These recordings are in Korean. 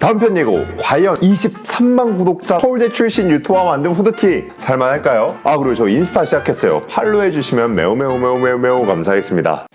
다음 편 예고. 과연 23만 구독자 서울대 출신 유튜버가 만든 후드티 살만할까요? 그리고 저 인스타 시작했어요. 팔로우해주시면 매우 감사하겠습니다.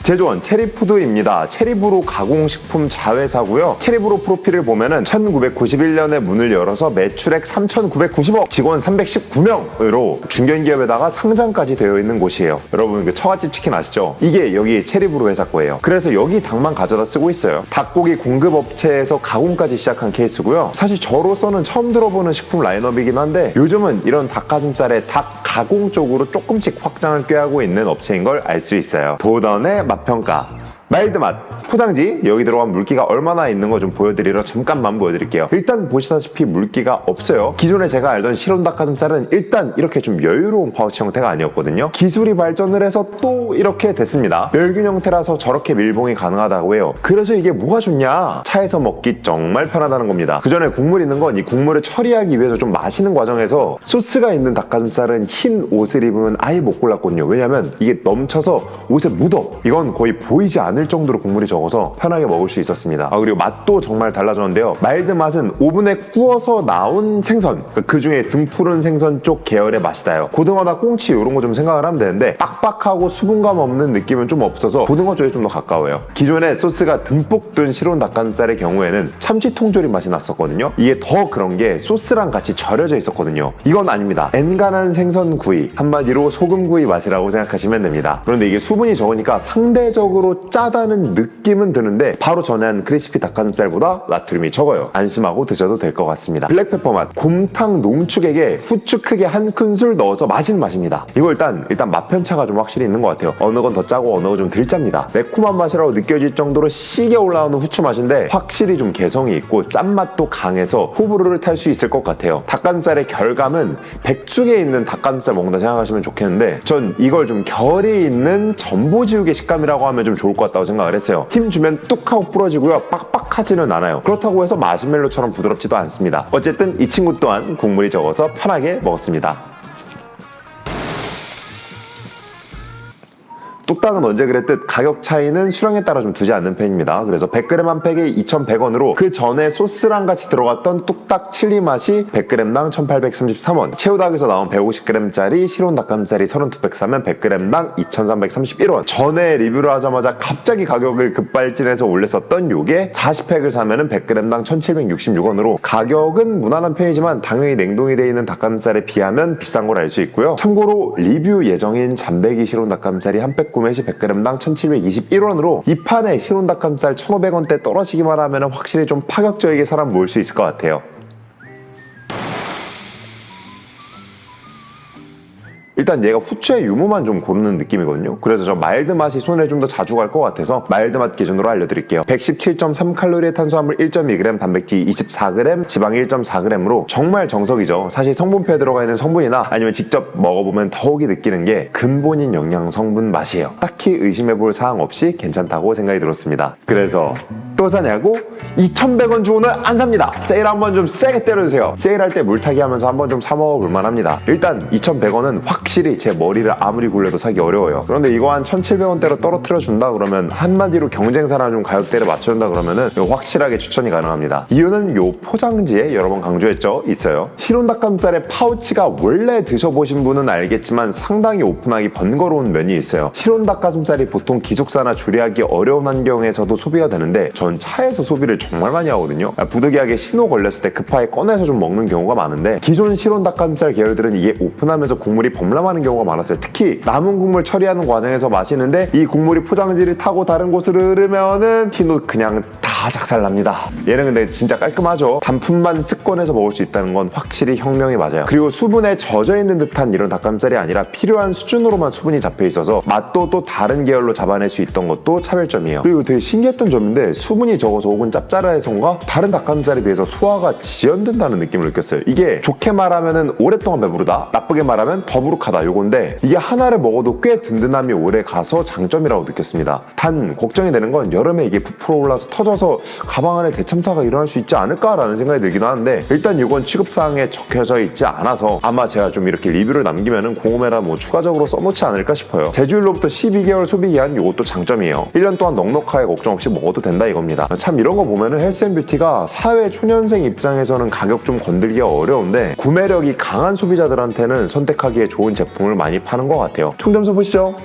제조원 체리푸드입니다. 체리브로 가공식품 자회사고요. 체리브로 프로필을 보면은 1991년에 문을 열어서 매출액 3,990억, 직원 319명으로 중견기업에다가 상장까지 되어 있는 곳이에요. 여러분 그 처갓집 치킨 아시죠? 이게 여기 체리브로 회사 거예요. 그래서 여기 닭만 가져다 쓰고 있어요. 닭고기 공급업체에서 가공까지 시작한 케이스고요. 사실 저로서는 처음 들어보는 식품 라인업이긴 한데 요즘은 이런 닭가슴살의 닭 가공 쪽으로 조금씩 확장을 꾀하고 있는 업체인 걸 알 수 있어요. 도던의 맛평가. 마일드맛 포장지 여기 들어간 물기가 얼마나 있는 거 좀 보여드리러 잠깐만 보여드릴게요. 일단 보시다시피 물기가 없어요. 기존에 제가 알던 실온 닭가슴살은 일단 이렇게 좀 여유로운 파우치 형태가 아니었거든요. 기술이 발전을 해서 또 이렇게 됐습니다. 멸균 형태라서 저렇게 밀봉이 가능하다고 해요. 그래서 이게 뭐가 좋냐? 차에서 먹기 정말 편하다는 겁니다. 그 전에 국물 있는 건 이 국물을 처리하기 위해서 좀 마시는 과정에서 소스가 있는 닭가슴살은 흰 옷을 입으면 아예 못 골랐거든요. 왜냐면 이게 넘쳐서 옷에 묻어. 이건 거의 보이지 않을 정도로 국물이 적어서 편하게 먹을 수 있었습니다. 그리고 맛도 정말 달라졌는데요. 마일드 맛은 오븐에 구워서 나온 생선, 그 중에 등푸른 생선 쪽 계열의 맛이 나요. 고등어나 꽁치 이런 거 좀 생각을 하면 되는데 빡빡하고 수분감 없는 느낌은 좀 없어서 고등어 쪽에 좀 더 가까워요. 기존에 소스가 듬뿍 든 실온 닭가슴살의 경우에는 참치 통조림 맛이 났었거든요. 이게 더 그런 게 소스랑 같이 절여져 있었거든요. 이건 아닙니다. 엔간한 생선 구이, 한마디로 소금구이 맛이라고 생각하시면 됩니다. 그런데 이게 수분이 적으니까 상대적으로 짜다는 느낌은 드는데 바로 전에한 크리스피 닭가슴살보다 나트륨이 적어요. 안심하고 드셔도 될 것 같습니다. 블랙페퍼 맛, 곰탕 농축액에 후추 크게 한 큰술 넣어서 마시는 맛입니다. 이거 일단 맛 편차가 좀 확실히 있는 것 같아요. 어느 건 더 짜고 어느 건 좀 덜 짭니다. 매콤한 맛이라고 느껴질 정도로 시게 올라오는 후추 맛인데 확실히 좀 개성이 있고 짠맛도 강해서 호불호를 탈 수 있을 것 같아요. 닭가슴살의 결감은 백숙에 있는 닭가슴살 먹는다 생각하시면 좋겠는데 전 이걸 좀 결이 있는 전보지우개 식감이라고 하면 좀 좋을 것 같다고 생각을 했어요. 힘 주면 뚝 하고 부러지고요. 빡빡하지는 않아요. 그렇다고 해서 마시멜로처럼 부드럽지도 않습니다. 어쨌든 이 친구 또한 국물이 적어서 편하게 먹었습니다. 뚝딱은 언제 그랬듯 가격 차이는 수량에 따라 좀 두지 않는 편입니다. 그래서 100g 한 팩에 2,100원으로 그 전에 소스랑 같이 들어갔던 뚝딱 칠리 맛이 100g당 1,833원, 채우닭에서 나온 150g짜리 실온 닭가슴살이 32팩 사면 100g당 2,331원, 전에 리뷰를 하자마자 갑자기 가격을 급발진해서 올렸었던 요게 40팩을 사면은 100g당 1,766원으로 가격은 무난한 편이지만 당연히 냉동이 되어 있는 닭가슴살에 비하면 비싼 걸 알 수 있고요. 참고로 리뷰 예정인 잠배기 실온 닭가슴살이 한 팩 구매 시 100g당 1,721원으로 이 판에 실온 닭가슴살 1,500원대 떨어지기만 하면 확실히 좀 파격적이게 사람 모을 수 있을 것 같아요. 일단 얘가 후추의 유무만 좀 고르는 느낌이거든요. 그래서 저 마일드 맛이 손에 좀 더 자주 갈 것 같아서 마일드 맛 기준으로 알려드릴게요. 117.3칼로리의 탄수화물 1.2g, 단백질 24g, 지방 1.4g으로 정말 정석이죠. 사실 성분표에 들어가 있는 성분이나 아니면 직접 먹어보면 더욱이 느끼는 게 근본인 영양 성분 맛이에요. 딱히 의심해볼 사항 없이 괜찮다고 생각이 들었습니다. 그래서 또 사냐고? 2,100원 주고는 안 삽니다. 세일 한번 좀 세게 때려주세요. 세일할 때 물타기 하면서 한번 좀 사 먹어볼 만합니다. 일단 2,100원은 확실히 제 머리를 아무리 굴려도 사기 어려워요. 그런데 이거 한 1,700원대로 떨어뜨려 준다 그러면 한마디로 경쟁사랑 좀 가격대를 맞춰준다 그러면은 확실하게 추천이 가능합니다. 이유는 요 포장지에 여러 번 강조했죠? 있어요. 실온 닭가슴살의 파우치가 원래 드셔보신 분은 알겠지만 상당히 오픈하기 번거로운 면이 있어요. 실온 닭가슴살이 보통 기숙사나 조리하기 어려운 환경에서도 소비가 되는데 전 차에서 소비를 정말 많이 하거든요. 부득이하게 신호 걸렸을 때 급하게 꺼내서 좀 먹는 경우가 많은데 기존 실온 닭가슴살 계열들은 이게 오픈하면서 국물이 범람하는 경우가 많았어요. 특히 남은 국물 처리하는 과정에서 마시는데 이 국물이 포장지를 타고 다른 곳으로 흐르면은 흰옷 그냥 다 작살납니다. 얘는 근데 진짜 깔끔하죠. 단품만 쓱 꺼내서 먹을 수 있다는 건 확실히 혁명이 맞아요. 그리고 수분에 젖어있는 듯한 이런 닭가슴살이 아니라 필요한 수준으로만 수분이 잡혀있어서 맛도 또 다른 계열로 잡아낼 수 있던 것도 차별점이에요. 그리고 되게 신기했던 점인데 수분이 적어서 혹은 짭짤해서인가 다른 닭가슴살에 비해서 소화가 지연된다는 느낌을 느꼈어요. 이게 좋게 말하면 오랫동안 배부르다, 나쁘게 말하면 더부룩하다 요건데 이게 하나를 먹어도 꽤 든든함이 오래 가서 장점이라고 느꼈습니다. 단 걱정이 되는 건 여름에 이게 부풀어 올라서 터져서 그래서 가방 안에 대참사가 일어날 수 있지 않을까라는 생각이 들기도 하는데, 일단 이건 취급사항에 적혀져 있지 않아서 아마 제가 좀 이렇게 리뷰를 남기면은 공홈에다 뭐 추가적으로 써놓지 않을까 싶어요. 제조일로부터 12개월 소비기한, 이것도 장점이에요. 1년 동안 넉넉하게 걱정 없이 먹어도 된다 이겁니다. 참 이런 거 보면은 헬스앤뷰티가 사회 초년생 입장에서는 가격 좀 건들기가 어려운데 구매력이 강한 소비자들한테는 선택하기에 좋은 제품을 많이 파는 것 같아요. 총점수 보시죠.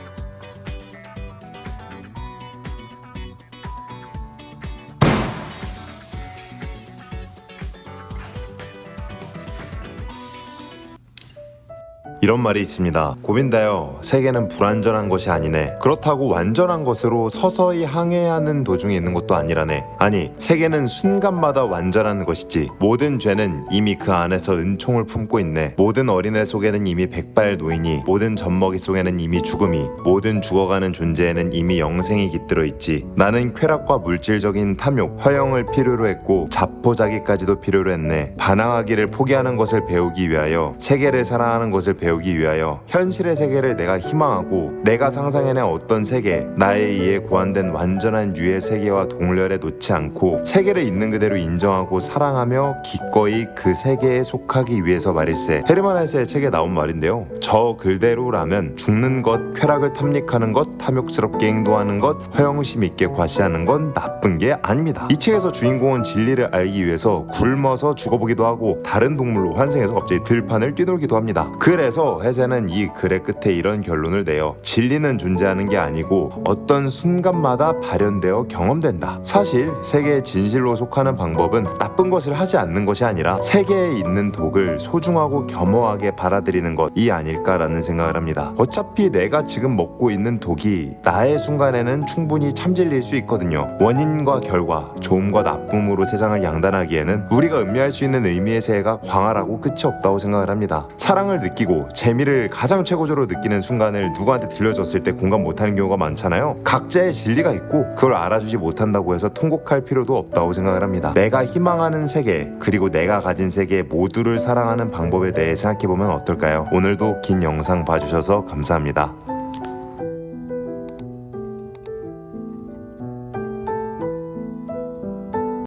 이런 말이 있습니다. 고민다요. 세계는 불완전한 것이 아니네. 그렇다고 완전한 것으로 서서히 항해하는 도중에 있는 것도 아니라네. 아니, 세계는 순간마다 완전한 것이지. 모든 죄는 이미 그 안에서 은총을 품고 있네. 모든 어린애 속에는 이미 백발 노인이, 모든 젖먹이 속에는 이미 죽음이, 모든 죽어가는 존재에는 이미 영생이 깃들어 있지. 나는 쾌락과 물질적인 탐욕, 허영을 필요로 했고 자포자기까지도 필요로 했네. 반항하기를 포기하는 것을 배우기 위하여, 세계를 사랑하는 것을 배우기 위하여, 현실의 세계를 내가 희망하고 내가 상상해낸 어떤 세계, 나에 의해 고안된 완전한 유의 세계와 동렬에 놓지 않고 세계를 있는 그대로 인정하고 사랑하며 기꺼이 그 세계에 속하기 위해서 말일세. 헤르만 헤세의 책에 나온 말인데요. 저 글대로라면 죽는 것, 쾌락을 탐닉하는 것, 탐욕스럽게 행동하는 것, 허영심 있게 과시하는 건 나쁜 게 아닙니다. 이 책에서 주인공은 진리를 알기 위해서 굶어서 죽어보기도 하고 다른 동물로 환생해서 갑자기 들판을 뛰놀기도 합니다. 그래서 헤세는 이 글의 끝에 이런 결론을 내요. 진리는 존재하는 게 아니고 어떤 순간마다 발현되어 경험된다. 사실 세계의 진실로 속하는 방법은 나쁜 것을 하지 않는 것이 아니라 세계에 있는 독을 소중하고 겸허하게 받아들이는 것이 아닐까라는 생각을 합니다. 어차피 내가 지금 먹고 있는 독이 나의 순간에는 충분히 참진리일 수 있거든요. 원인과 결과, 좋음과 나쁨으로 세상을 양단하기에는 우리가 음미할 수 있는 의미의 세계가 광활하고 끝이 없다고 생각을 합니다. 사랑을 느끼고 재미를 가장 최고조로 느끼는 순간을 누구한테 들려줬을 때 공감 못하는 경우가 많잖아요. 각자의 진리가 있고 그걸 알아주지 못한다고 해서 통곡할 필요도 없다고 생각을 합니다. 내가 희망하는 세계, 그리고 내가 가진 세계 모두를 사랑하는 방법에 대해 생각해보면 어떨까요? 오늘도 긴 영상 봐주셔서 감사합니다.